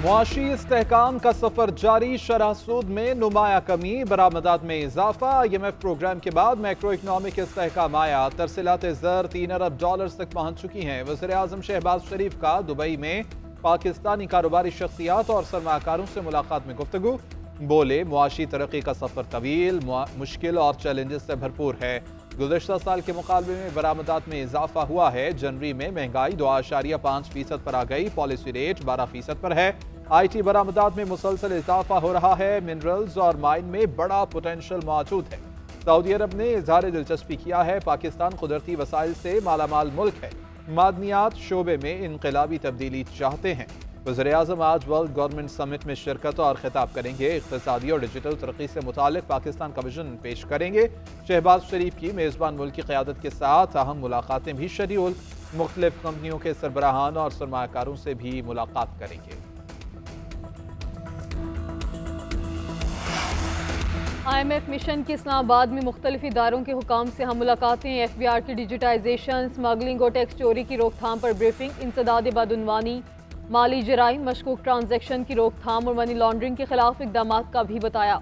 मुआशी इस्तेहकाम का सफर जारी, शरह सूद में नुमाया कमी, बरामदात में इजाफा। IMF प्रोग्राम के बाद मैक्रो इकनॉमिक इस्तेहकाम आया, तरसीलात ज़र $3 अरब तक पहुंच चुकी हैं। वज़ीर आज़म शहबाज शरीफ का दुबई में पाकिस्तानी कारोबारी शख्सियात और सरमाकारों से मुलाकात में गुफ्तगू। बोले, मुआशी तरक्की का सफर तवील, मुश्किल और चैलेंजेस से भरपूर है। गुज़श्ता साल के मुकाबले में बरामदात में इजाफा हुआ है। जनवरी में महंगाई 2.5% पर आ गई, पॉलिसी रेट 12% पर है। IT बरामदात में मुसलसल इजाफा हो रहा है। मिनरल्स और माइन में बड़ा पोटेंशियल मौजूद है। सऊदी अरब ने इजहार दिलचस्पी किया है। पाकिस्तान कुदरती वसाइल से मालामाल मुल्क है, मादनियात शोबे में इनकलाबी तब्दीली चाहते हैं। वज़ीर आज़म आज वर्ल्ड गवर्नमेंट समिट में शिरकत और खिताब करेंगे। इक़्तिसादी और डिजिटल तरक्की से मुतालिक पाकिस्तान का विजन पेश करेंगे। शहबाज शरीफ की मेज़बान मुल्क की क़यादत के साथ अहम मुलाकातें भी शेड्यूल। मुख्तलिफ कंपनियों के सरबराहान और सरमाकारों से भी मुलाकात करेंगे। IMF मिशन की इस्लामाबाद में मुख्तलिफ इदारों के हुकाम से हम मुलाकातें। FBR की डिजिटाइजेशन, स्मगलिंग और टैक्स चोरी की रोकथाम पर ब्रीफिंग। इंसदाद बदउनवानी, माली जराइम, मशकूक ट्रांजैक्शन की रोकथाम और मनी लॉन्ड्रिंग के खिलाफ इकदाम का भी बताया।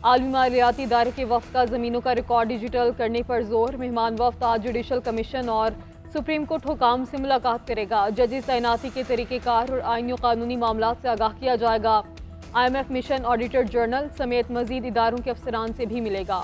आलमी मालियाती इदारे के वफ़द का ज़मीनों का रिकॉर्ड डिजिटल करने पर जोर। मेहमान वफ़द आज जुडिशल कमीशन और सुप्रीम कोर्ट हुकाम से मुलाकात करेगा। जजेस तैनाती के तरीक़ेकार और आईनी कानूनी मामला से आगाह किया जाएगा। IMF मिशन, ऑडिटर जनरल समेत मजीद इदारों के अफसरान से भी मिलेगा।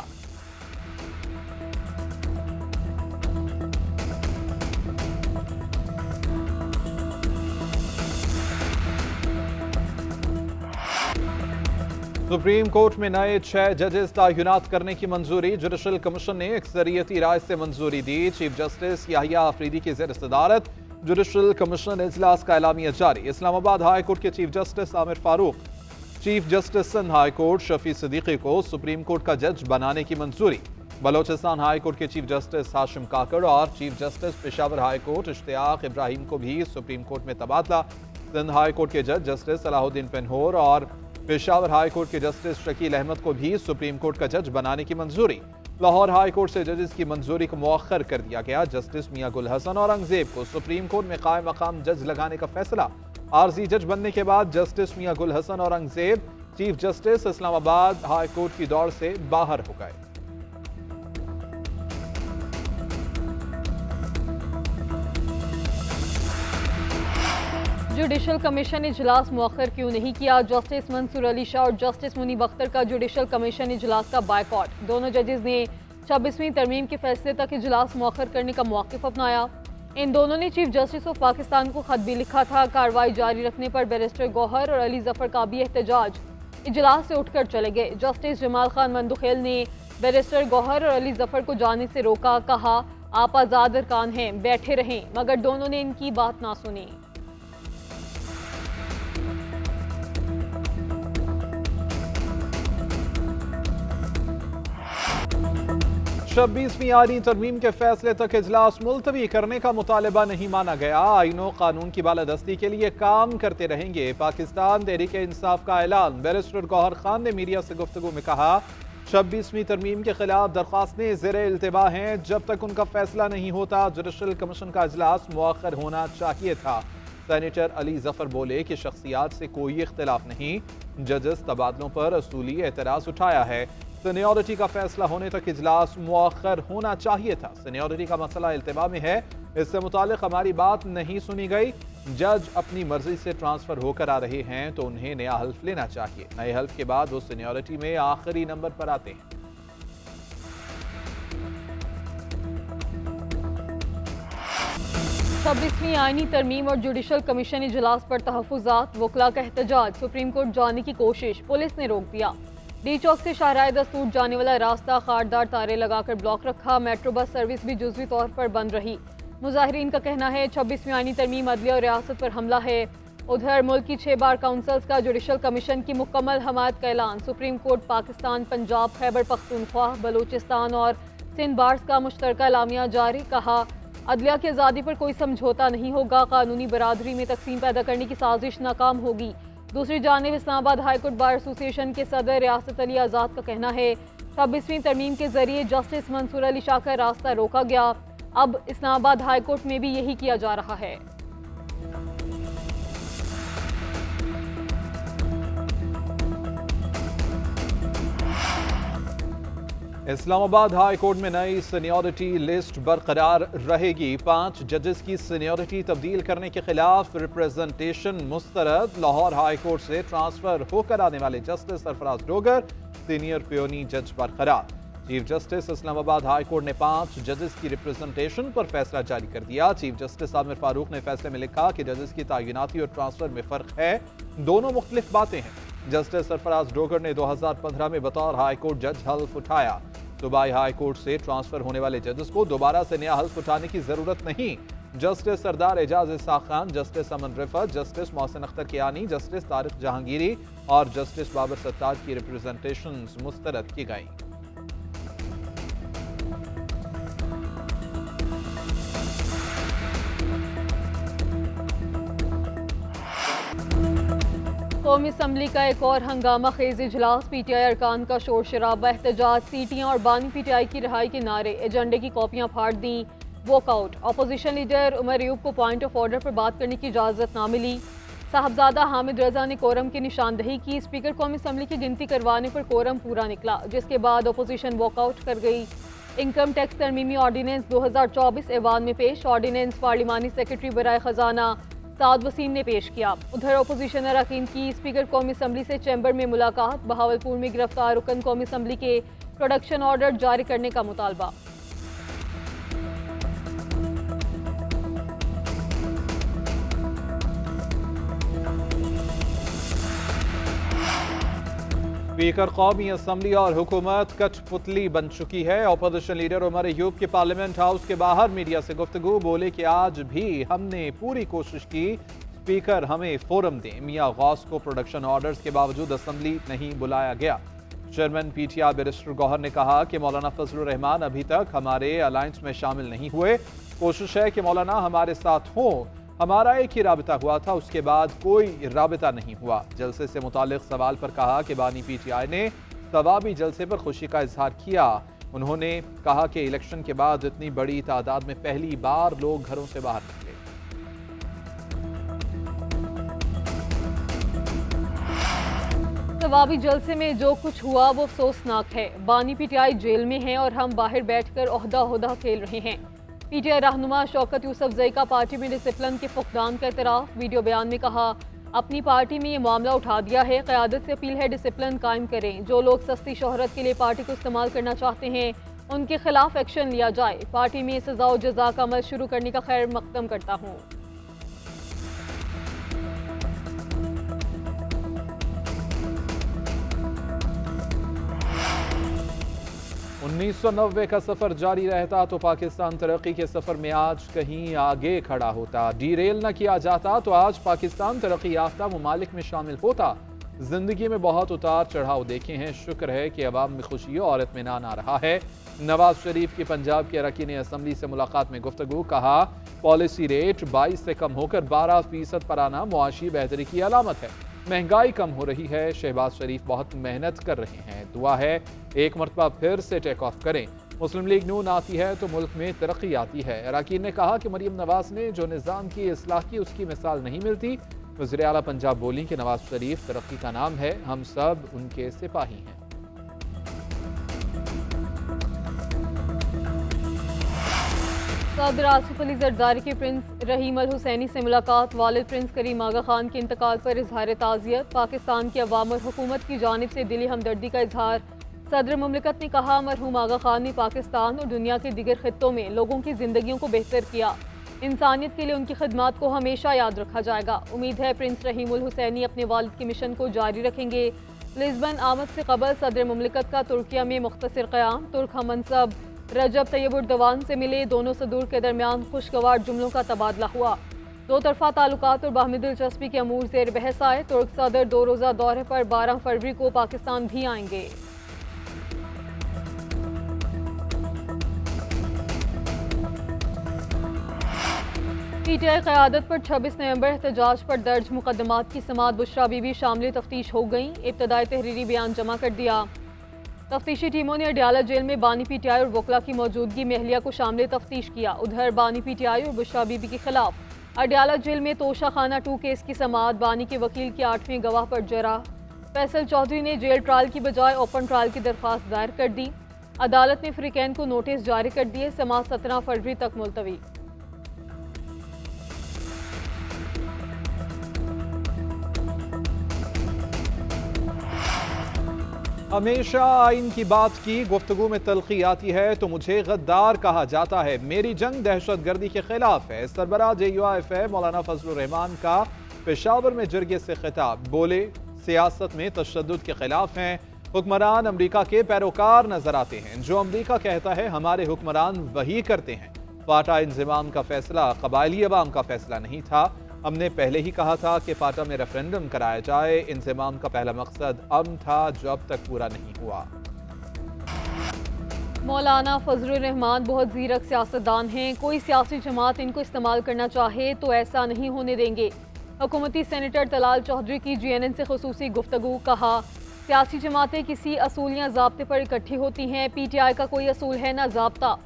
सुप्रीम कोर्ट में नए 6 जजेस तैनात करने की मंजूरी। जुडिशल कमीशन ने अक्सरियती राय से मंजूरी दी। चीफ जस्टिस याहिया आफरीदी की ज़ेर सदारत जुडिशल कमीशन इजलास का एलामिया जारी। इस्लामाबाद हाई कोर्ट के chief justice Aamir Farooq, chief justice Sindh high court Shafi Siddiqui को सुप्रीम कोर्ट का जज बनाने की मंजूरी। बलोचिस्तान हाई कोर्ट के चीफ जस्टिस हाशिम काकड़ और chief justice Peshawar high court Ishtiaq Ibrahim को भी सुप्रीम कोर्ट में तबादला। सिंध हाई कोर्ट के जज जस्टिस सलाहुद्दीन पेनहोर और पेशावर हाई कोर्ट के जस्टिस शकील अहमद को भी सुप्रीम कोर्ट का जज बनाने की मंजूरी। लाहौर हाई कोर्ट से जजेस की मंजूरी को मुअख्खर कर दिया गया। जस्टिस मियां गुल हसन और औरंगजेब को सुप्रीम कोर्ट में कायम मकाम जज लगाने का फैसला। आरजी जज बनने के बाद जस्टिस मियां गुल हसन और Aurangzeb chief justice Islamabad high court की दौड़ से बाहर हो गए। जुडिशल कमीशन इजलास मुअख्खर क्यों नहीं किया? जस्टिस मंसूर अली शाह और जस्टिस मुनीब अख्तर का जुडिशल कमीशन इजलास का बायकॉट। दोनों जजेस ने 26वीं तरमीम के फैसले तक इजलास मुअख्खर करने का मौक़िफ़ अपनाया। इन दोनों ने चीफ जस्टिस ऑफ पाकिस्तान को खत भी लिखा था। कार्रवाई जारी रखने पर बैरिस्टर गौहर और अली जफर का भी एहतजाज। इजलास से उठकर चले गए। जस्टिस जमाल खान मंदुखेल ने बैरिस्टर गौहर और अली जफर को जाने से रोका। कहा, आप आज़ाद अरकान हैं, बैठे रहें, मगर दोनों ने इनकी बात ना सुनी। छब्बीसवीं आईनी तरमीम के फैसले तक इजलास मुलतवी करने का मुतालबा नहीं माना गया। आईनो कानून की बालादस्ती के लिए काम करते रहेंगे। पाकिस्तान तहरीक इंसाफ का ऐलान। बैरिस्टर गौहर खान ने मीडिया से गुफ्तगू में कहा, 26वीं तरमीम के खिलाफ दरख्वास्तें ज़ेरे इल्तिबा हैं। जब तक उनका फैसला नहीं होता जुडिशल कमीशन का इजलास मुअख्खर होना चाहिए था। सेनेटर अली जफर बोले कि शख्सियात से कोई इख्तिलाफ नहीं, जजेस तबादलों पर असूली एतराज़ उठाया है। सीनियरिटी का फैसला होने तक इजलास मुअख्खर होना चाहिए था। सीनियरिटी का मसला इल्तिबा में है, इससे मुतालिक हमारी बात नहीं सुनी गई। जज अपनी मर्जी से ट्रांसफर होकर आ रहे हैं तो उन्हें नया हल्फ लेना चाहिए। नए हल्फ के बाद वो सीनियरिटी में आखिरी नंबर पर आते हैं। छब्बीसवीं आईनी तरमीम और जुडिशल कमीशन इजलास पर तहफ़्फ़ुज़ात। वकला का एहतजाज। सुप्रीम कोर्ट जाने की कोशिश, पुलिस ने रोक दिया। डी चौक से शाहराह दस्तूर जाने वाला रास्ता खारदार तारे लगाकर ब्लॉक रखा। मेट्रो बस सर्विस भी जुज़वी तौर पर बंद रही। मुजाहिरीन का कहना है 26वीं आईनी तरमीम अदलिया और रियासत पर हमला है। उधर मुल्क की 6 बार काउंसिल्स का जुडिशल कमीशन की मुकम्मल हमायत का ऐलान। सुप्रीम कोर्ट पाकिस्तान, पंजाब, खैबर पख्तूनख्वा, बलूचिस्तान और सिंध बार्स का मुश्तरका एलामिया जारी। कहा, अदलिया की आज़ादी पर कोई समझौता नहीं होगा। कानूनी बरादरी में तकसीम पैदा करने की साजिश नाकाम होगी। दूसरी जानिब Islamabad high court bar association के सदर रियासत अली आज़ाद का कहना है 26वीं तरमीम के जरिए जस्टिस मंसूर अली शाह का रास्ता रोका गया। अब इस्लामाबाद हाई कोर्ट में भी यही किया जा रहा है। इस्लामाबाद हाई कोर्ट में नई सीनियरिटी लिस्ट बरकरार रहेगी। 5 जजेस की सीनियरिटी तब्दील करने के खिलाफ रिप्रेजेंटेशन मुस्तरद। लाहौर हाई कोर्ट से ट्रांसफर होकर आने वाले justice Sarfaraz Dogar senior peony जज बरकरार। Chief justice Islamabad high court ने 5 जजेस की रिप्रेजेंटेशन पर फैसला जारी कर दिया। चीफ जस्टिस आमिर फारूक ने फैसले में लिखा कि जजेस की तैनाती और ट्रांसफर में फर्क है, दोनों मुख्तलिफ बातें हैं। जस्टिस सरफराज डोगर ने 2015 में बतौर हाई कोर्ट जज हल्फ उठाया। दुबई हाई कोर्ट से ट्रांसफर होने वाले जजेस को दोबारा से नया हल्फ उठाने की जरूरत नहीं। जस्टिस सरदार एजाज इसाक खान, जस्टिस अमन रिफत, जस्टिस मोहसिन अख्तर कियानी, जस्टिस तारिक जहांगीरी और जस्टिस बाबर सत्तार की रिप्रेजेंटेशन मुस्तरद की गई। कौमी असम्बली का एक और हंगामा खेज इजलास। पीटीआई अरकान का शोर शराबा, एहतजाज, सीटियां और बानी पीटीआई की रिहाई के नारे, एजेंडे की कॉपियां फाड़ दी, walkout. Opposition leader Omar Ayub को पॉइंट ऑफ ऑर्डर पर बात करने की इजाज़त ना मिली। साहबजादा हामिद रजा ने कोरम की निशानदही की। स्पीकर कौमी असम्बली की गिनती करवाने पर कोरम पूरा निकला, जिसके बाद अपोजिशन वॉकआउट कर गई। इनकम टैक्स तरमीमी ऑर्डीनेंस 2024 ऐवान में पेश। ऑर्डीनेंस पार्लिमानी सेक्रेटरी बराए खजाना साद वसीम ने पेश किया। उधर अपोजिशन अरकान की स्पीकर कौमी असम्बली से चैम्बर में मुलाकात। बहावलपुर में गिरफ्तार रुकन कौमी असम्बली के प्रोडक्शन ऑर्डर जारी करने का मुतालबा। स्पीकर कौमी असम्बली और हुकूमत कठपुतली बन चुकी है। अपोजिशन लीडर उमर अयूब के पार्लियामेंट हाउस के बाहर मीडिया से गुफ्तगू, बोले कि आज भी हमने पूरी कोशिश की, स्पीकर हमें फोरम दें। मियां गौस को प्रोडक्शन ऑर्डर्स के बावजूद असम्बली नहीं बुलाया गया। चेयरमैन पीटीआई बैरिस्टर गौहर ने कहा कि मौलाना फजलुर रहमान अभी तक हमारे अलायंस में शामिल नहीं हुए। कोशिश है कि मौलाना हमारे साथ हों। हमारा एक ही राबिता हुआ था, उसके बाद कोई राबिता नहीं हुआ। जलसे से मुतालिक सवाल पर कहा कि बानी पीटीआई ने सवाबी जलसे पर खुशी का इजहार किया। उन्होंने कहा कि इलेक्शन के बाद इतनी बड़ी तादाद में पहली बार लोग घरों से बाहर निकले। सवाबी जलसे में जो कुछ हुआ वो अफसोसनाक है। बानी पीटीआई जेल में है और हम बाहर बैठकर ओहदा खेल रहे हैं। पीटीआई रहनुमा शौकत यूसुफजई का पार्टी में डिसिप्लिन के फुकदान का एतराफ। वीडियो बयान में कहा, अपनी पार्टी में ये मामला उठा दिया है, क़यादत से अपील है डिसिप्लिन कायम करें। जो लोग सस्ती शोहरत के लिए पार्टी को इस्तेमाल करना चाहते हैं उनके खिलाफ एक्शन लिया जाए। पार्टी में सज़ा और जज़ा का अमल शुरू करने का खैर मकदम करता हूँ। उन्नीस सौ 1990 का सफर जारी रहता तो पाकिस्तान तरक्की के सफर में आज कहीं आगे खड़ा होता। डीरेल न किया जाता तो आज पाकिस्तान तरक्की याफ्ता ममालिक में शामिल होता। जिंदगी में बहुत उतार चढ़ाव देखे हैं, शुक्र है कि अवाम में खुशी और इत्मीनान आ रहा है। नवाज शरीफ की पंजाब के अरकान असम्बली से मुलाकात में गुफ्तगू, कहा पॉलिसी रेट 22 से कम होकर 12% पर आना मुआशी बेहतरी की अलामत है। महंगाई कम हो रही है। शहबाज शरीफ बहुत मेहनत कर रहे हैं, दुआ है एक मरतबा फिर से टेक ऑफ करें। मुस्लिम लीग नून आती है तो मुल्क में तरक्की आती है। अरकान ने कहा कि मरियम नवाज ने जो निज़ाम की इस्लाह की उसकी मिसाल नहीं मिलती। वज़ीर आला पंजाब बोली कि नवाज शरीफ तरक्की का नाम है, हम सब उनके सिपाही हैं। सदर आसिफ अली जरदारी के प्रिंस रहीम अल हुसैनी से मुलाकात। वालिद प्रिंस करीम आगा खान के इंतकाल पर इजहार ताज़ियत। पाकिस्तान की अवाम और हुकूमत की जानिब से दिली हमदर्दी का इजहार। सदर मुमलिकत ने कहा, मरहूम आगा खान ने पाकिस्तान और दुनिया के दिगर खित्तों में लोगों की जिंदगियों को बेहतर किया। इंसानियत के लिए उनकी खिदमात को हमेशा याद रखा जाएगा। उम्मीद है प्रिंस रहीम उल हुसैनी अपने वालिद के मिशन को जारी रखेंगे। लिस्बन आमद से कबल सदर मुमलिकत का तुर्किया में मुख्तसर क़याम। तुर्क हमनसब रजब तैयब उर्दवान से मिले। दोनों सदूर के दरमियान खुशगवार जुमलों का तबादला हुआ। दो तरफा ताल्लुकात और बाहमी दिलचस्पी के अमूर ज़ेर बहस आए। तुर्क सदर 2 रोज़ा दौरे पर 12 फरवरी को पाकिस्तान भी आएंगे। पीटीआई क़यादत पर 26 नवंबर एहतजाज पर दर्ज मुकदमात की समाअत। बुशरा बीबी शामिल तफ्तीश हो गई। इब्तदाई तहरीरी बयान जमा कर दिया। तफ्तीशी टीमों ने अडियाला जेल में बानी पीटीआई और वकला की मौजूदगी में अहलिया को शामिल तफ्तीश किया। उधर बानी पीटीआई और बुशरा बीबी के खिलाफ अडियाला जेल में तोशा खाना 2 केस की समाअत। बानी के वकील की 8वें गवाह पर जरा। फैसल चौधरी ने जेल ट्रायल की बजाय ओपन ट्रायल की दरख्वास्त दायर कर दी। अदालत ने फ्रीकैन को नोटिस जारी कर दिए। समाअत 17 फरवरी तक मुलतवी। हमेशा आइन की बात की गुफ्तगू में तलखी आती है तो मुझे गद्दार कहा जाता है। मेरी जंग दहशत गर्दी के खिलाफ है। सरबराह JUIF मौलाना फजलुर रहमान का पेशावर में जरगे से खिताब। बोले, सियासत में तशद्दुद के खिलाफ हैं। हुक्मरान अमरीका के पैरोकार नजर आते हैं। जो अमरीका कहता है हमारे हुक्मरान वही करते हैं। फाटा इंज़िमाम का फैसला कबायली अवाम का फैसला नहीं था। हमने पहले ही कहा था कि फाटा में रेफरेंडम कराया जाए। इंज़िमाम का पहला मकसद अमन था जो अब तक पूरा नहीं हुआ। मौलाना फजलुर रहमान बहुत ज़ीरक सियासतदान हैं। कोई सियासी जमात इनको इस्तेमाल करना चाहे तो ऐसा नहीं होने देंगे। हुकूमती सेनेटर तलाल चौधरी की GNN से खुसूसी गुफ्तगू। कहा, सियासी जमातें किसी असूल या ज़ाब्ते पर इकट्ठी होती हैं। PTI का कोई असूल है ना ज़ाब्ता।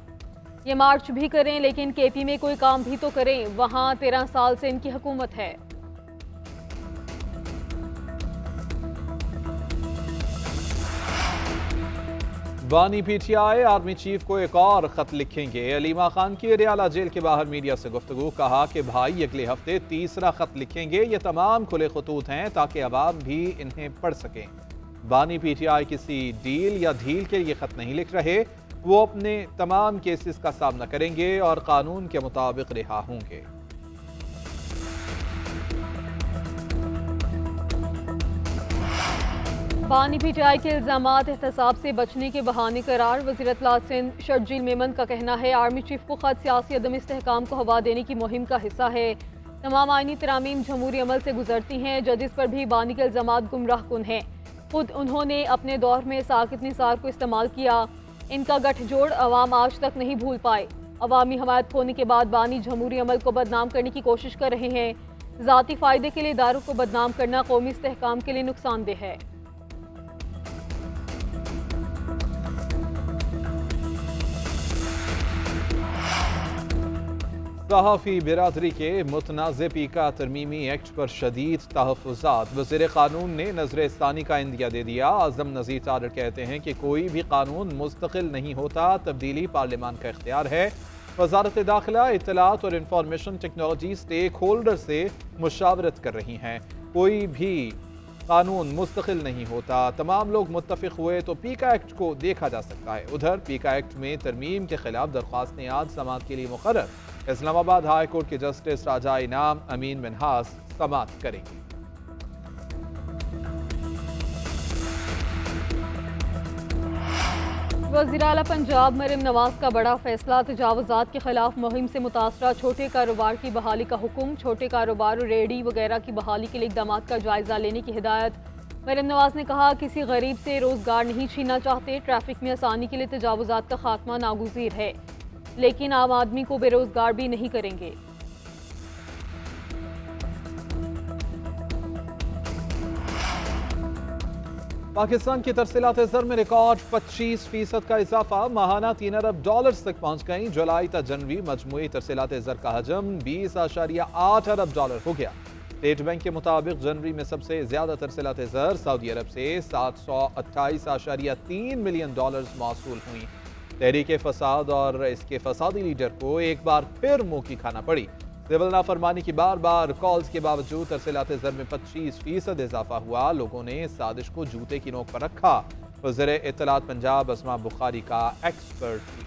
ये मार्च भी करें लेकिन KP में कोई काम भी तो करें। वहाँ 13 साल से इनकी हुकूमत है। बानी PTI आर्मी चीफ को एक और खत लिखेंगे। अलीमा खान की रियाला जेल के बाहर मीडिया से गुफ्तगू। कहा कि भाई अगले हफ्ते तीसरा खत लिखेंगे। ये तमाम खुले खतूत हैं ताकि अवाम भी इन्हें पढ़ सकें। बानी PTI किसी डील या धील के लिए खत नहीं लिख रहे। वो अपने तमाम केसेस का सामना करेंगे और कानून के मुताबिक रिहा होंगे। बानी PTI के इल्जामात एहतसाब से बचने के बहाने करार। वज़ीर इत्तलात सिंध शर्जील मेमन का कहना है आर्मी चीफ को खत सियासी अदम इस्तेहकाम को हवा देने की मुहिम का हिस्सा है। तमाम आइनी तरामीम जमहूरी अमल से गुजरती हैं। जजिस पर भी बानी के इल्जामात गुमराह कुन हैं। खुद उन्होंने अपने दौर में साकित निसार को इस्तेमाल किया। इनका गठजोड़ अवाम आज तक नहीं भूल पाए। अवामी हमायत खोने के बाद बानी जमहूरी अमल को बदनाम करने की कोशिश कर रहे हैं। ज़ाती फ़ायदे के लिए इदारों को बदनाम करना कौमी इस्तेहकाम के लिए नुकसानदेह है। सहाफ़ी बिरादरी के मुतनाज़ पीका तरमीमी एक्ट पर शदीद तहफ़्फ़ुज़ात। वज़ीर क़ानून ने नज़र-ए-सानी का इंदिया दे दिया। आज़म नज़ीर तारड़ कहते हैं कि कोई भी कानून मुस्तकिल नहीं होता। तब्दीली पार्लियामान का इख्तियार है। वज़ारत दाखिला इत्तलात और इंफॉर्मेशन टेक्नोलॉजी स्टेक होल्डर से मुशावरत कर रही हैं। कोई भी कानून मुस्तकिल नहीं होता। तमाम लोग मुत्तफ़िक़ हुए तो पीका एक्ट को देखा जा सकता है। उधर पीका एक्ट में तरमीम के खिलाफ दरख्वास्तें आज समाअत के लिए मुक़र्रर। इस्लामाबाद हाई कोर्ट के जस्टिस राजा इनाम अमीन मिन्हास समाअत करेंगे। वज़ीर आला पंजाब मरियम नवाज का बड़ा फैसला। तजावुज़ात के खिलाफ मुहिम से मुतासरा छोटे कारोबार की बहाली का हुक्म। छोटे कारोबार और रेहड़ी वगैरह की बहाली के लिए इक़दाम का जायजा लेने की हिदायत। मरियम नवाज ने कहा, किसी गरीब से रोजगार नहीं छीनना चाहते। ट्रैफिक में आसानी के लिए तजावुज़ात का खात्मा नागुज़ीर है, लेकिन आम आदमी को बेरोजगार भी नहीं करेंगे। पाकिस्तान की तरसीलात ज़र में रिकॉर्ड 25% का इजाफा। माहाना $3 अरब तक पहुंच गई। जुलाई तक जनवरी मजमूई तरसीलात ज़र का हजम $20.8 अरब हो गया। स्टेट बैंक के मुताबिक जनवरी में सबसे ज्यादा तरसीलात ज़र सऊदी अरब से $728.3 मिलियन मौसूल हुई। तहरीक फसाद और इसके फसादी लीडर को एक बार फिर मुंह की खाना पड़ी। सिविल नाफरमानी की बार बार कॉल्स के बावजूद तरसीलात ज़र में 25% इजाफा हुआ। लोगों ने साजिश को जूते की नोक पर रखा। वज़ीर इत्तलात पंजाब अस्मा बुखारी का एक्सपर्ट ट्वीट।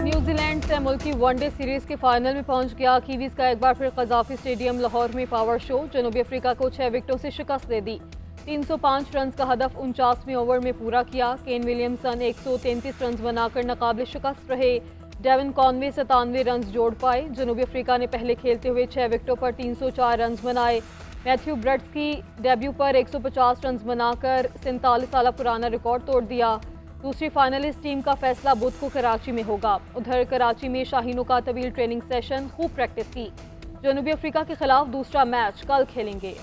न्यूजीलैंड से मुल्की वनडे सीरीज के फाइनल में पहुंच गया। कीवीज का एक बार फिर कज़ाफ़ी स्टेडियम लाहौर में पावर शो। जनूबी अफ्रीका को 6 विकेटों से शिकस्त दे दी। 305 रन का हदफ 49वें ओवर में पूरा किया। केन विलियमसन 133 रन बनाकर नाकाबिल शिकस्त रहे। डेविन कॉनवे 97 रन जोड़ पाए। जनूबी अफ्रीका ने पहले खेलते हुए 6 विकेटों पर 304 रन बनाए। मैथ्यू ब्रट्स की डेब्यू पर 150 रन बनाकर 47 साल पुराना रिकॉर्ड तोड़ दिया। दूसरी फाइनलिस्ट टीम का फैसला बुध को कराची में होगा। उधर कराची में शाहीनों का तवील ट्रेनिंग सेशन, खूब प्रैक्टिस की। जनूबी अफ्रीका के खिलाफ दूसरा मैच कल खेलेंगे।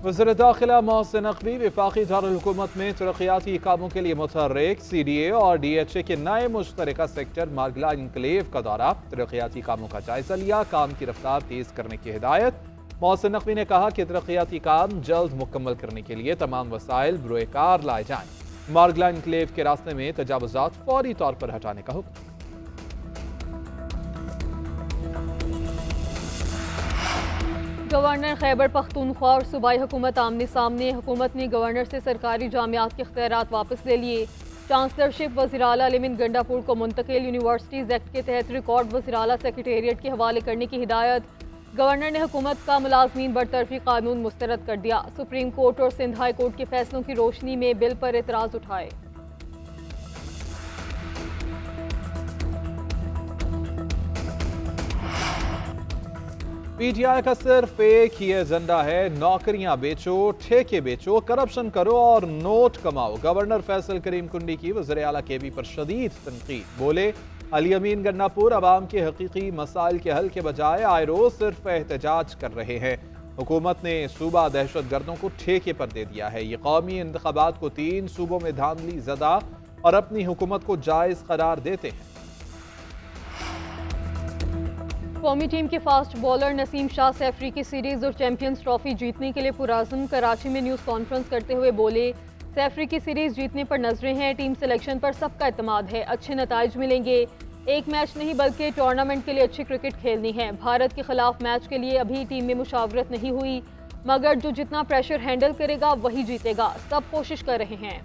वज़ीर दाखिला मोहसिन नकवी वफाकी दारुल-हुकूमत में तरक्याती कामों के लिए मुतहर्रिक CDA और DHA के नए मुश्तरका सेक्टर मारगला इनक्लेव का दौरा, तरक्याती कामों का जायजा लिया, काम की रफ्तार तेज करने की हिदायत। मोहसिन नकवी ने कहा कि तरक्याती काम जल्द मुकम्मल करने के लिए तमाम वसाइल बरोएकार लाए जाएं। मारगला इनक्लेव के रास्ते में तजावुजात फौरी तौर पर हटाने का हुक्म। गवर्नर खैबर पख्तूनख्वा और सूबाई हुकूमत आमने सामने। हुकूमत ने गवर्नर से सरकारी जामियात के इख्तियारात वापस ले लिए। चांसलरशिप वज़ीर-ए-आला लिमिन गंडापुर को मुंतकिल। यूनिवर्सिटीज़ एक्ट के तहत रिकॉर्ड वज़ीर-ए-आला सेक्रेटेरिएट के हवाले करने की हिदायत। गवर्नर ने हुकूमत का मुलाजमीन बरतरफी कानून मुस्तरद कर दिया। सुप्रीम कोर्ट और सिंध हाई कोर्ट के फैसलों की रोशनी में बिल पर एतराज़ उठाए। PTI का सिर्फ एक ही एजेंडा है, नौकरियां बेचो, ठेके बेचो, करप्शन करो और नोट कमाओ। गवर्नर फैसल करीम कुंडी की वज़ीर-ए-आला KB पर शदीद तनकीद। बोले, अली अमीन गन्नापुर अवाम के हकीकी मसाइल के हल के बजाय आए रोज सिर्फ एहतजाज कर रहे हैं। हुकूमत ने सूबा दहशत गर्दों को ठेके पर दे दिया है। ये कौमी इंतखाबात को 3 सूबों में धांधली ज़दा और अपनी हुकूमत को जायज़ करार देते हैं। कौमी टीम के फास्ट बॉलर नसीम शाह सैफरी की सीरीज और चैंपियंस ट्रॉफी जीतने के लिए पुराज़म कराची में न्यूज़ कॉन्फ्रेंस करते हुए बोले, सैफरी की सीरीज जीतने पर नजरें हैं, टीम सिलेक्शन पर सबका एतमाद है, अच्छे नताइज मिलेंगे। एक मैच नहीं बल्कि टूर्नामेंट के लिए अच्छी क्रिकेट खेलनी है। भारत के खिलाफ मैच के लिए अभी टीम में मुशावरत नहीं हुई, मगर जो जितना प्रेशर हैंडल करेगा वही जीतेगा। सब कोशिश कर रहे हैं।